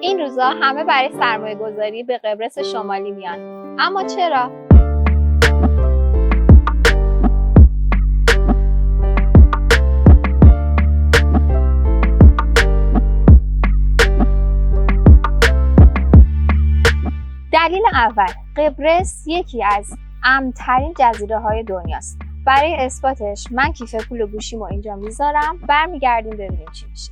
این روزا همه برای سرمایه گذاری به قبرس شمالی میان. اما چرا؟ دلیل اول، قبرس یکی از امن‌ترین جزیره‌های دنیاست. برای اثباتش من کیف پول گوشیمو اینجا میذارم، برمیگردیم ببینیم چی میشه.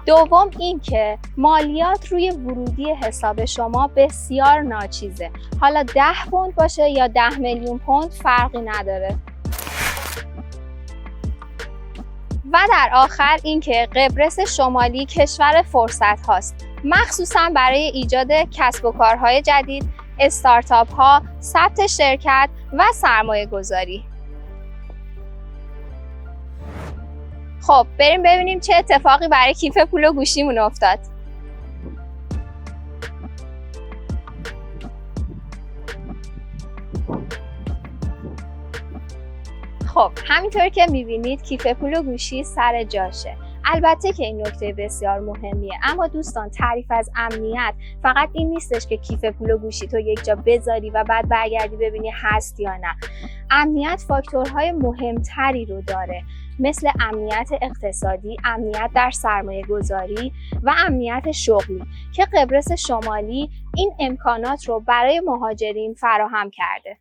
دوم این که مالیات روی ورودی حساب شما بسیار ناچیزه. حالا 10 پوند باشه یا 10 میلیون پوند فرقی نداره. و در آخر اینکه قبرس شمالی کشور فرصت هاست، مخصوصا برای ایجاد کسب و کارهای جدید، استارتاپ ها، ثبت شرکت و سرمایه گذاری. خب بریم ببینیم چه اتفاقی برای کیف پول گوشیمون افتاد. خب همینطور که میبینید کیف پول گوشی سر جاشه. البته که این نکته بسیار مهمیه، اما دوستان تعریف از امنیت فقط این نیستش که کیف پول گوشی تو یک جا بذاری و بعد برگردی ببینی هست یا نه. امنیت فاکتورهای مهمتری رو داره، مثل امنیت اقتصادی، امنیت در سرمایه گذاری و امنیت شغلی که قبرس شمالی این امکانات رو برای مهاجرین فراهم کرده.